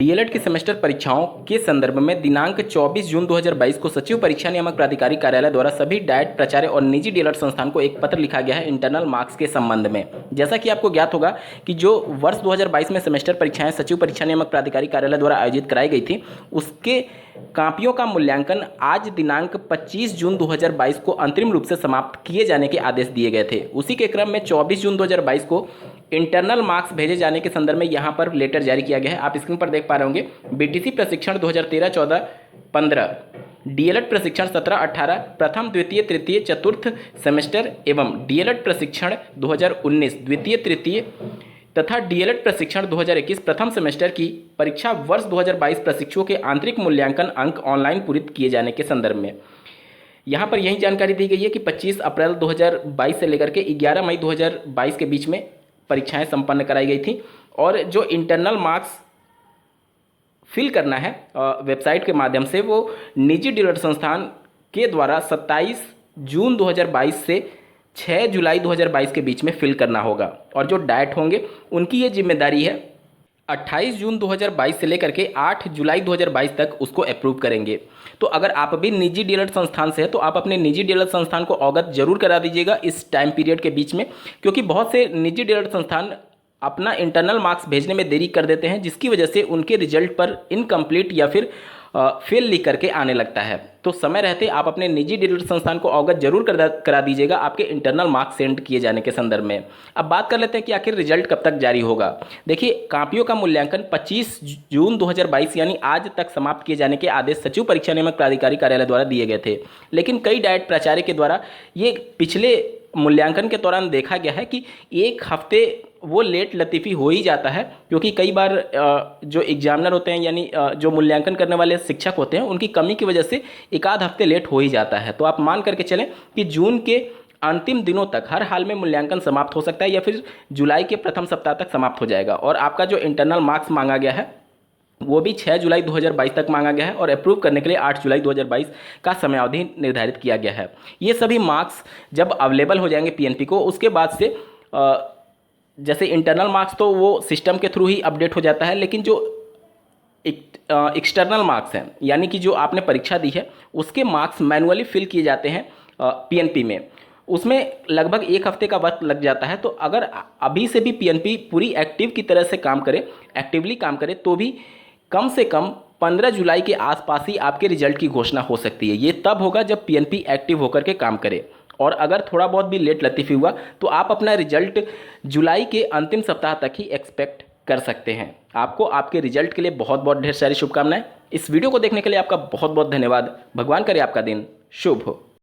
DElEd की semester परीक्षाओं के संदर्भ में दिनांक 24 जून 2022 को सचिव परीक्षा नियामक प्राधिकारी कार्यालय द्वारा सभी डाइट प्राचार्य और निजी डीएलएड संस्थान को एक पत्र लिखा गया है इंटरनल मार्क्स के संबंध में। जैसा कि आपको ज्ञात होगा कि जो वर्ष 2022 में सेमेस्टर परीक्षाएं सचिव परीक्षा नियामक प्राधिकारी कार्यालय द्वारा आयोजित कराई गई थी, उसके कापियों का मूल्यांकन आज दिनांक 25 जून 2022 को अंतरिम रूप से समाप्त किए जाने के आदेश दिए गए थे। उसी के क्रम में 24 जून 2022 को इंटरनल मार्क्स भेजे जाने के संदर्भ में यहाँ पर लेटर जारी किया गया है। आप स्क्रीन पर देख पा रहे होंगे, बीटीसी प्रशिक्षण 2013-14-15, डीएलएड प्रशिक्षण 17-18 प्रथम द्वितीय तृतीय चतुर्थ सेमेस्टर एवं डीएलएड प्रशिक्षण 2019 द्वितीय तृतीय तथा डीएलएड प्रशिक्षण 2021 प्रथम सेमेस्टर की परीक्षा वर्ष 2022 प्रशिक्षुओं के आंतरिक मूल्यांकन अंक ऑनलाइन पूरित किए जाने के संदर्भ में यहाँ पर यही जानकारी दी गई है कि 25 अप्रैल 2022 से लेकर के 11 मई 2022 के बीच में परीक्षाएं संपन्न कराई गई थी और जो इंटरनल मार्क्स फिल करना है वेबसाइट के माध्यम से वो निजी डीएलएड संस्थान के द्वारा 27 जून 2022 से 6 जुलाई 2022 के बीच में फिल करना होगा और जो डाइट होंगे उनकी ये जिम्मेदारी है 28 जून 2022 से लेकर के 8 जुलाई 2022 तक उसको अप्रूव करेंगे। तो अगर आप भी निजी डीएलएड संस्थान से है तो आप अपने निजी डीएलएड संस्थान को अवगत जरूर करा दीजिएगा इस टाइम पीरियड के बीच में, क्योंकि बहुत से निजी डीएलएड संस्थान अपना इंटरनल मार्क्स भेजने में देरी कर देते हैं, जिसकी वजह से उनके रिजल्ट पर इनकम्प्लीट या फिर फेल लिख करके आने लगता है। तो समय रहते आप अपने निजी डीएलएड संस्थान को अवगत जरूर करा दीजिएगा आपके इंटरनल मार्क्स सेंड किए जाने के संदर्भ में। अब बात कर लेते हैं कि आखिर रिजल्ट कब तक जारी होगा। देखिए, कापियों का मूल्यांकन 25 जून 2022 यानी आज तक समाप्त किए जाने के आदेश सचिव परीक्षा नियामक प्राधिकारी कार्यालय द्वारा दिए गए थे, लेकिन कई डाइट प्राचार्य के द्वारा ये पिछले मूल्यांकन के दौरान देखा गया है कि एक हफ्ते वो लेट लतीफ़ी हो ही जाता है, क्योंकि कई बार जो एग्जामिनर होते हैं यानी जो मूल्यांकन करने वाले शिक्षक होते हैं उनकी कमी की वजह से एक आध हफ्ते लेट हो ही जाता है। तो आप मान करके चलें कि जून के अंतिम दिनों तक हर हाल में मूल्यांकन समाप्त हो सकता है या फिर जुलाई के प्रथम सप्ताह तक समाप्त हो जाएगा और आपका जो इंटरनल मार्क्स मांगा गया है वो भी 6 जुलाई 2022 तक मांगा गया है और अप्रूव करने के लिए 8 जुलाई 2022 का समयावधि निर्धारित किया गया है। ये सभी मार्क्स जब अवेलेबल हो जाएंगे पीएनपी को, उसके बाद से जैसे इंटरनल मार्क्स तो वो सिस्टम के थ्रू ही अपडेट हो जाता है, लेकिन जो एक्सटर्नल मार्क्स हैं यानी कि जो आपने परीक्षा दी है उसके मार्क्स मैनुअली फिल किए जाते हैं पीएनपी में, उसमें लगभग एक हफ्ते का वक्त लग जाता है। तो अगर अभी से भी पीएनपी पूरी एक्टिव की तरह से काम करे, एक्टिवली काम करे, तो भी कम से कम 15 जुलाई के आसपास ही आपके रिजल्ट की घोषणा हो सकती है। ये तब होगा जब पीएनपी एक्टिव होकर के काम करे, और अगर थोड़ा बहुत भी लेट लतीफ़ी हुआ तो आप अपना रिजल्ट जुलाई के अंतिम सप्ताह तक ही एक्सपेक्ट कर सकते हैं। आपको आपके रिजल्ट के लिए बहुत बहुत ढेर सारी शुभकामनाएं। इस वीडियो को देखने के लिए आपका बहुत बहुत धन्यवाद। भगवान करे आपका दिन शुभ हो।